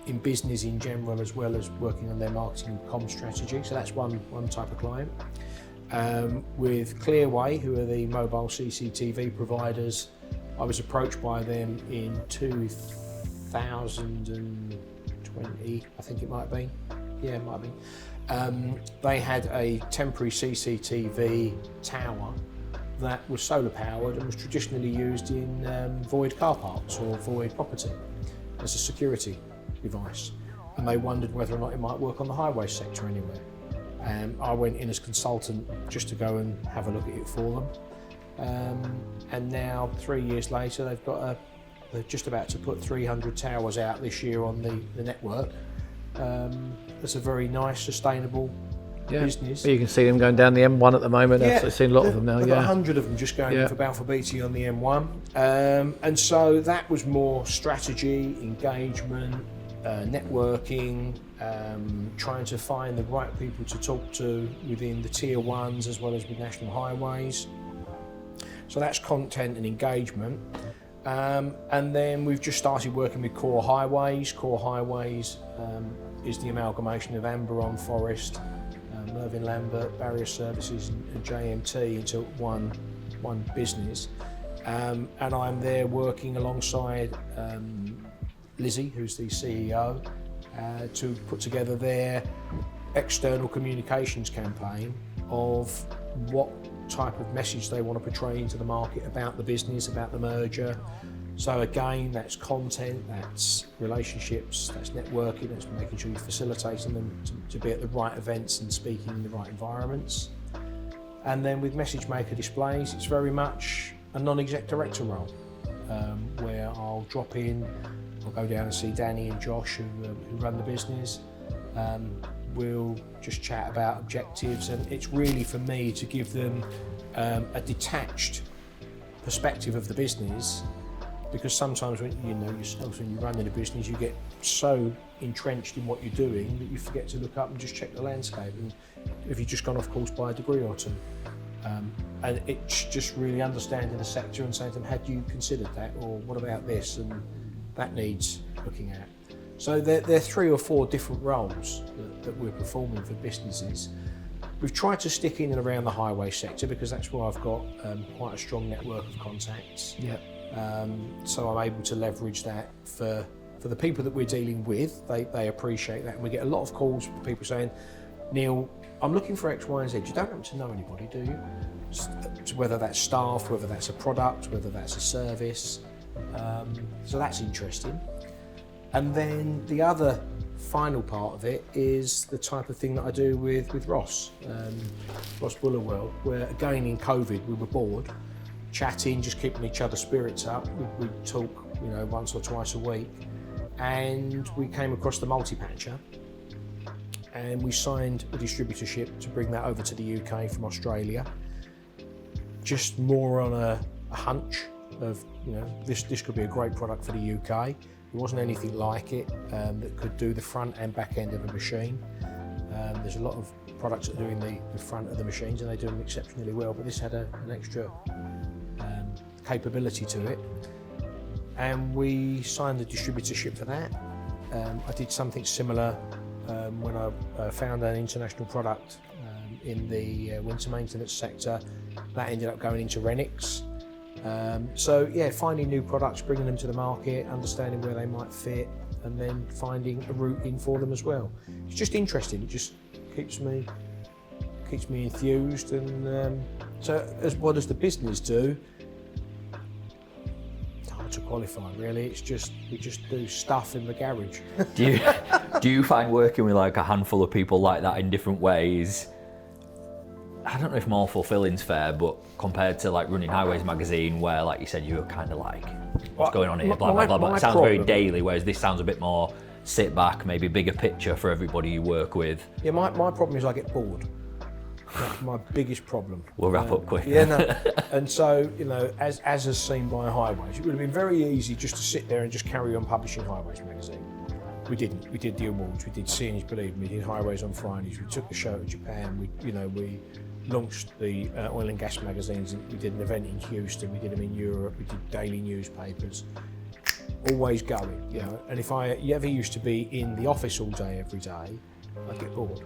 in business in general, as well as working on their marketing and comm strategy. So that's one type of client. With Clearway, who are the mobile CCTV providers, I was approached by them in 2020, I think it might have been. Yeah, it might have been. They had a temporary CCTV tower that was solar powered and was traditionally used in void car parks or void property as a security device. And they wondered whether or not it might work on the highway sector anywhere. I went in as consultant just to go and have a look at it for them. And now 3 years later, they're just about to put 300 towers out this year on the network. It's a very nice, sustainable business. You can see them going down the M1 at the moment. I've seen a lot of them now. They've got 100 of them just going in for Balfour Beatty on the M1. And so that was more strategy, engagement, networking, trying to find the right people to talk to within the tier ones as well as with national highways. So that's content and engagement. And then we've just started working with Core Highways. Core Highways is the amalgamation of Amberon Forest, Mervyn Lambert, Barrier Services and JMT into one business. And I'm there working alongside Lizzie, who's the CEO, to put together their external communications campaign of what type of message they want to portray into the market about the business, about the merger. So again, that's content, that's relationships, that's networking, that's making sure you're facilitating them to be at the right events and speaking in the right environments. And then with message maker displays, it's very much a non-exec director role, where I'll drop in, I'll go down and see Danny and Josh who run the business. We'll just chat about objectives, and it's really for me to give them a detached perspective of the business, because sometimes when you're running a business, you get so entrenched in what you're doing that you forget to look up and just check the landscape, and if you've just gone off course by a degree or two. And it's just really understanding the sector and saying to them, had you considered that, or what about this, and that needs looking at. So there are 3 or 4 different roles that we're performing for businesses. We've tried to stick in and around the highway sector because that's where I've got quite a strong network of contacts. Yeah. So I'm able to leverage that for the people that we're dealing with. They appreciate that, and we get a lot of calls from people saying, Neil, I'm looking for X, Y and Z. You don't happen to know anybody, do you? Whether that's staff, whether that's a product, whether that's a service. So that's interesting. And then the other final part of it is the type of thing that I do with Ross, Ross Bullerwell, where again in COVID we were bored, chatting, just keeping each other's spirits up. We'd talk, once or twice a week, and we came across the multi-patcher, and we signed a distributorship to bring that over to the UK from Australia. Just more on a hunch of, this could be a great product for the UK. There wasn't anything like it that could do the front and back end of a machine. There's a lot of products that are doing the front of the machines, and they do them exceptionally well, but this had an extra capability to it. And we signed the distributorship for that. I did something similar when I found an international product in the winter maintenance sector. That ended up going into Renix. So yeah, finding new products, bringing them to the market, understanding where they might fit, and then finding a route in for them as well. It's just interesting. It just keeps me enthused. And so, what does the business do? Hard to qualify, really. It's just we just do stuff in the garage. Do you find working with like a handful of people like that in different ways? I don't know if more fulfilling's fair, but compared to like running Highways magazine, where like you said, you were kind of like, what's going on here, blah, blah, blah, blah. It sounds very daily, whereas this sounds a bit more sit back, maybe bigger picture for everybody you work with. Yeah, my problem is I get bored. That's my biggest problem. We'll wrap up quick. Yeah, no. And so, as is seen by Highways, it would have been very easy just to sit there and just carry on publishing Highways magazine. We didn't. We did the awards. We did Seeing Is Believing. We did Highways on Fridays. We took the show to Japan. We launched the oil and gas magazines. We did an event in Houston. We did them in Europe. We did daily newspapers. Always going, And if you ever used to be in the office all day, every day, I'd get bored.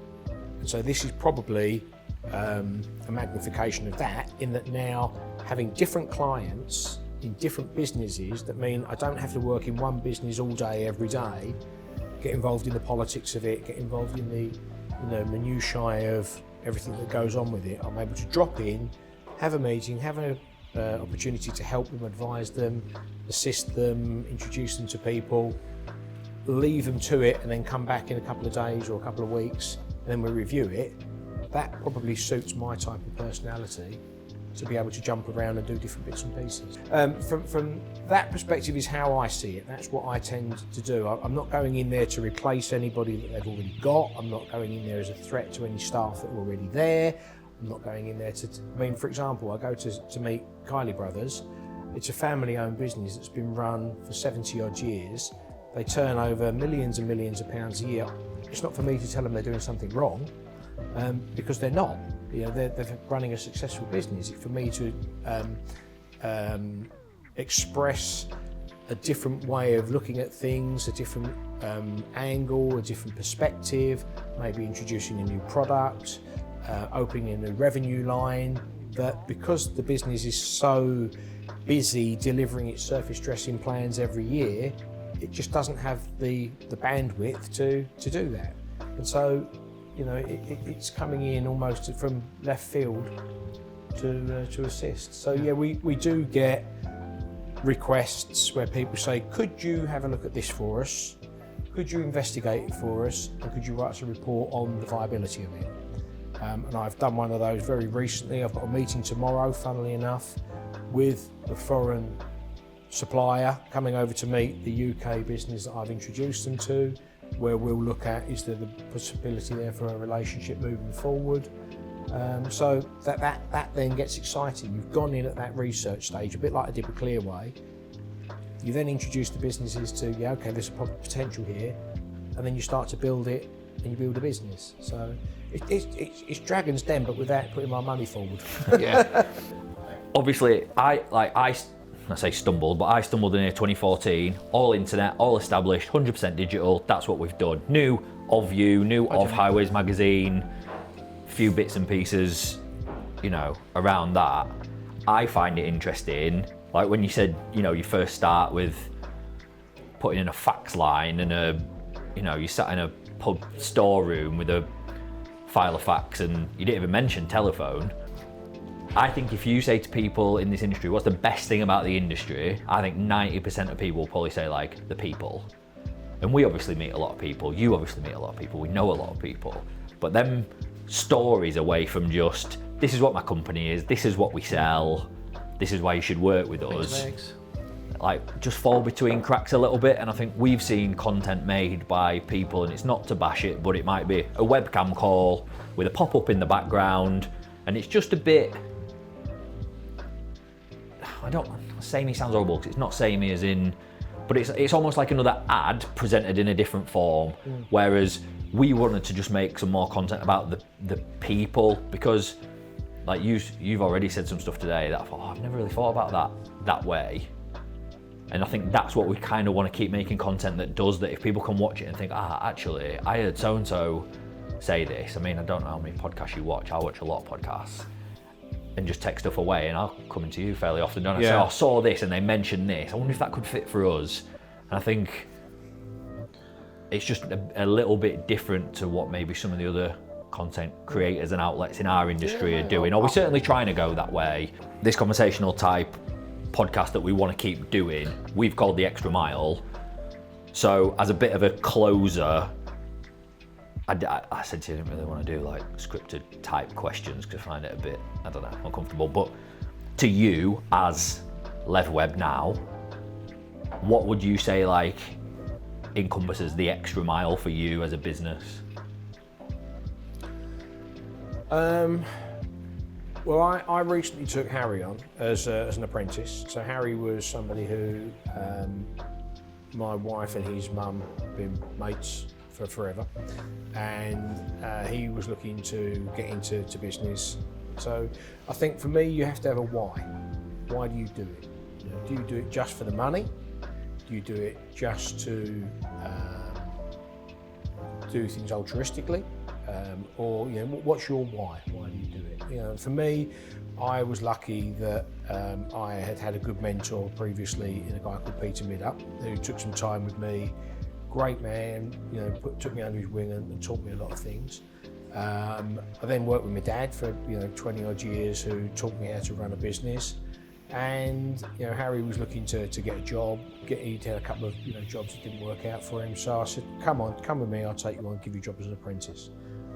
And so this is probably a magnification of that, in that now having different clients in different businesses, that mean I don't have to work in one business all day, every day, get involved in the politics of it, get involved in the minutiae of everything that goes on with it. I'm able to drop in, have a meeting, have an opportunity to help them, advise them, assist them, introduce them to people, leave them to it, and then come back in a couple of days or a couple of weeks, and then we review it. That probably suits my type of personality, to be able to jump around and do different bits and pieces. From that perspective is how I see it. That's what I tend to do. I'm not going in there to replace anybody that they've already got. I'm not going in there as a threat to any staff that are already there. I'm not going in there for example, I go to meet Kylie Brothers. It's a family-owned business that's been run for 70 odd years. They turn over millions and millions of pounds a year. It's not for me to tell them they're doing something wrong, because they're not. They're running a successful business. It's for me to express a different way of looking at things, a different angle, a different perspective, maybe introducing a new product, opening a new revenue line, that because the business is so busy delivering its surface dressing plans every year, it just doesn't have the bandwidth to do that. And so, you know, it's coming in almost from left field to assist. So yeah, we do get requests where people say, could you have a look at this for us? Could you investigate it for us? And could you write us a report on the viability of it? And I've done one of those very recently. I've got a meeting tomorrow, funnily enough, with a foreign supplier coming over to meet the UK business that I've introduced them to, where we'll look at, is there the possibility there for a relationship moving forward? So that then gets exciting. You've gone in at that research stage, a bit like I did with Clearway. You then introduce the businesses to, yeah, okay, there's a potential here, and then you start to build it, and you build a business. So it's Dragon's Den, but without putting my money forward. Yeah. Obviously, I say stumbled, but I stumbled in here 2014, all internet, all established, 100% digital. That's what we've done. Knew of you, knew of Highways magazine, few bits and pieces, you know, around that. I find it interesting, like when you said, you know, you first start with putting in a fax line and you sat in a pub storeroom with a file of fax, and you didn't even mention telephone. I think if you say to people in this industry, what's the best thing about the industry? I think 90% of people will probably say like the people. And we obviously meet a lot of people, you obviously meet a lot of people, we know a lot of people. But them stories away from just, this is what my company is, this is what we sell, this is why you should work with us. Like just fall between cracks a little bit. And I think we've seen content made by people, and it's not to bash it, but it might be a webcam call with a pop-up in the background, and it's just a bit, samey sounds horrible because it's not samey as in, but it's almost like another ad presented in a different form. Whereas we wanted to just make some more content about the people, because like you've already said some stuff today that I thought, I've never really thought about that way. And I think that's what we kind of want to keep making content that does that. If people can watch it and think, actually, I heard so-and-so say this. I mean, I don't know how many podcasts you watch. I watch a lot of podcasts. And just take stuff away, and I'll come into you fairly often, don't I? Yeah. Say, I saw this and they mentioned this. I wonder if that could fit for us. And I think it's just a little bit different to what maybe some of the other content creators and outlets in our industry are doing. Or we're certainly trying to go that way. This conversational type podcast that we want to keep doing, we've called The Extra Mile. So as a bit of a closer, I said to you I didn't really want to do like scripted type questions because I find it a bit, I don't know, uncomfortable. But to you as LevWeb now, what would you say like encompasses the extra mile for you as a business? Well, I recently took Harry on as an apprentice. So Harry was somebody who my wife and his mum have been mates for forever, and he was looking to get into business. So I think for me, you have to have a why. Why do you do it? You know, do you do it just for the money? Do you do it just to do things altruistically? Or, you know, what's your why? Why do you do it? You know, for me, I was lucky that I had a good mentor previously in a guy called Peter Middup, who took some time with me. Great man, you know, took me under his wing and taught me a lot of things. I then worked with my dad for 20 odd years, who taught me how to run a business. And Harry was looking to get a job. He'd had a couple of jobs that didn't work out for him. So I said, come with me. I'll take you on, give you a job as an apprentice.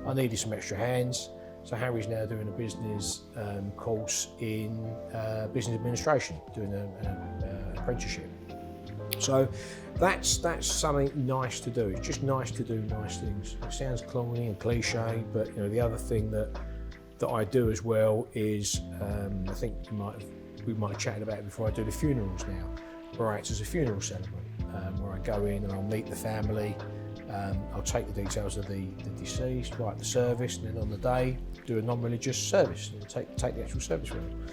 I needed some extra hands. So Harry's now doing a business course in business administration, doing an apprenticeship. So that's something nice to do. It's just nice to do nice things. It sounds corny and cliche, but the other thing that I do as well is I think we might have chatted about it before. I do the funerals now, where I act as a funeral celebrant, where I go in and I'll meet the family. I'll take the details of the deceased, write the service, and then on the day do a non-religious service and take the actual service with them.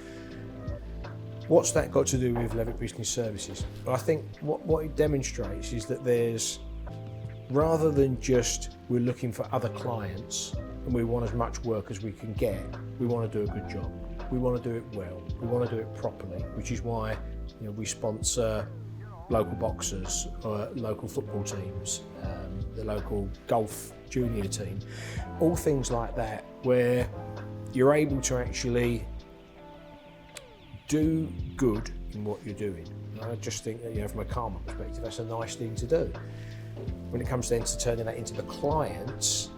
What's that got to do with Levett Business Services? Well, I think what it demonstrates is that there's, rather than just we're looking for other clients and we want as much work as we can get, we want to do a good job. We want to do it well. We want to do it properly, which is why we sponsor local boxers or local football teams, the local golf junior team, all things like that, where you're able to actually do good in what you're doing. And I just think that, from a karma perspective, that's a nice thing to do. When it comes then to turning that into the clients,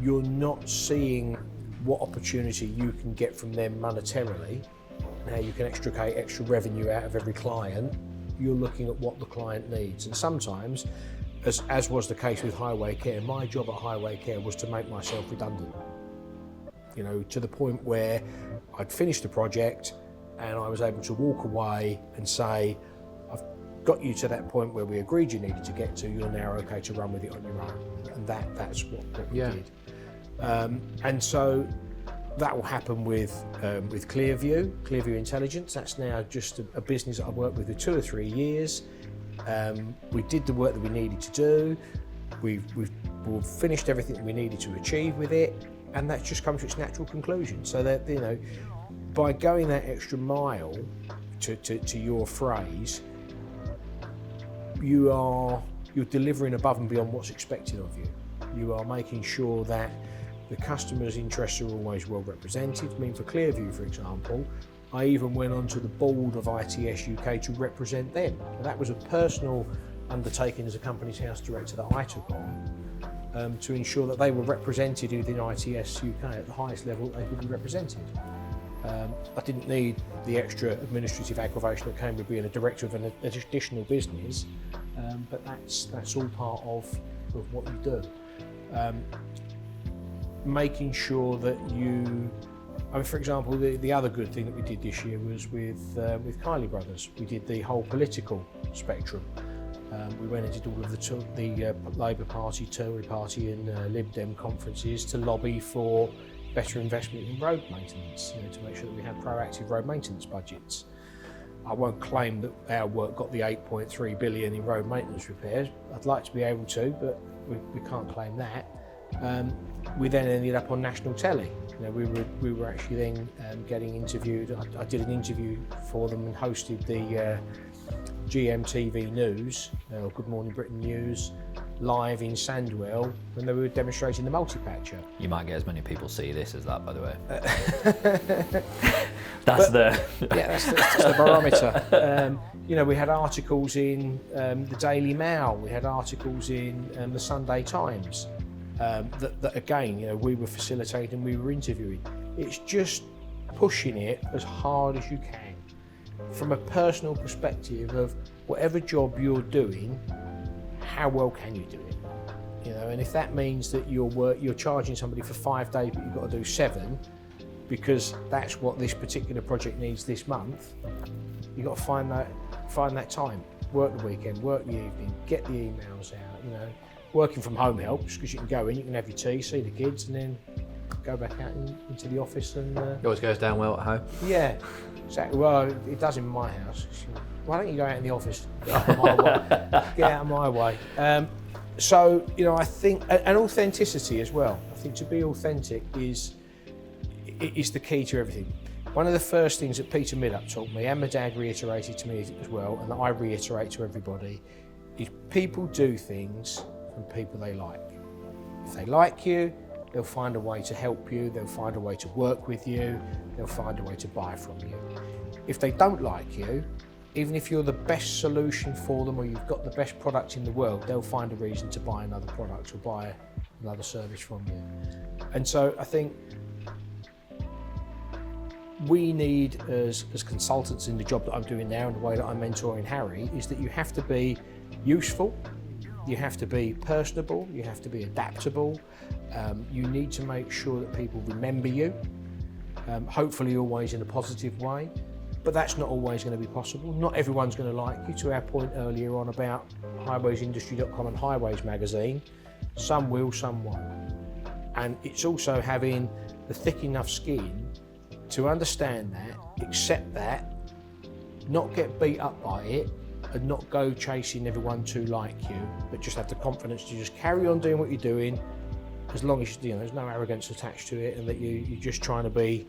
you're not seeing what opportunity you can get from them monetarily, how you can extricate extra revenue out of every client. You're looking at what the client needs. And sometimes, as was the case with Highway Care, my job at Highway Care was to make myself redundant. To the point where I'd finished the project and I was able to walk away and say, I've got you to that point where we agreed you needed to get to, you're now okay to run with it on your own. And that's what we did. And so that will happen with Clearview Intelligence. That's now just a business that I've worked with for 2 or 3 years. We did the work that we needed to do. We've finished everything that we needed to achieve with it, and that's just come to its natural conclusion. So that by going that extra mile, to your phrase, you're delivering above and beyond what's expected of you. You are making sure that the customer's interests are always well represented. I mean, for Clearview, for example, I even went onto the board of ITS UK to represent them. And that was a personal undertaking as a company's house director that I took on, to ensure that they were represented within ITS UK at the highest level they could be represented. I didn't need the extra administrative aggravation that came with being a director of an additional business, but that's all part of what you do. Making sure that for example, the other good thing that we did this year was with Kylie Brothers. We did the whole political spectrum. We went and did all of the Labour Party, Tory Party and Lib Dem conferences to lobby for better investment in road maintenance, to make sure that we had proactive road maintenance budgets. I won't claim that our work got the 8.3 billion in road maintenance repairs. I'd like to be able to, but we can't claim that. We then ended up on national telly. We were actually then getting interviewed. I did an interview for them and hosted the GMTV News, or Good Morning Britain News, live in Sandwell when they were demonstrating the multi-patcher. You might get as many people see this as that, by the way. That's the barometer. We had articles in the Daily Mail. We had articles in the Sunday Times. That again, we were facilitating, we were interviewing. It's just pushing it as hard as you can. From a personal perspective of whatever job you're doing, how well can you do it? And if that means that you're charging somebody for 5 days, but you've got to do 7, because that's what this particular project needs this month, you've got to find that time. Work the weekend, work the evening, get the emails out. Working from home helps because you can go in, you can have your tea, see the kids, and then go back out into the office. And it always goes down well at home. Yeah, exactly. Well, it does in my house. Why don't you go out in the office? Get out of my way. Get out of my way. So I think, and authenticity as well. I think to be authentic is the key to everything. One of the first things that Peter Middup taught me, and my dad reiterated to me as well, and that I reiterate to everybody, is people do things from people they like. If they like you, they'll find a way to help you, they'll find a way to work with you, they'll find a way to buy from you. If they don't like you, even if you're the best solution for them or you've got the best product in the world, they'll find a reason to buy another product or buy another service from you. And so I think we need, as consultants in the job that I'm doing now and the way that I'm mentoring Harry, is that you have to be useful, you have to be personable, you have to be adaptable, you need to make sure that people remember you, hopefully always in a positive way, but that's not always going to be possible. Not everyone's going to like you, to our point earlier on about HighwaysIndustry.Com and Highways magazine. Some will, some won't. And it's also having the thick enough skin to understand that, accept that, not get beat up by it, and not go chasing everyone to like you, but just have the confidence to just carry on doing what you're doing, as long as there's no arrogance attached to it, and that you're just trying to be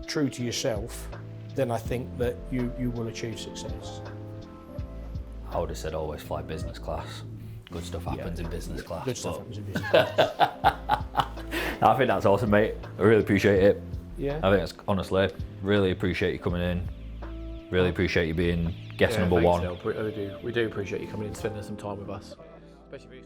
true to yourself, then I think that you will achieve success. I would have said always fly business class. Good stuff happens in business class. Good stuff happens in business class. I think that's awesome, mate. I really appreciate it. Yeah. I think it's honestly, really appreciate you coming in. Really appreciate you being guest number thanks, one. Neil. We do appreciate you coming in and spending some time with us. Especially for you.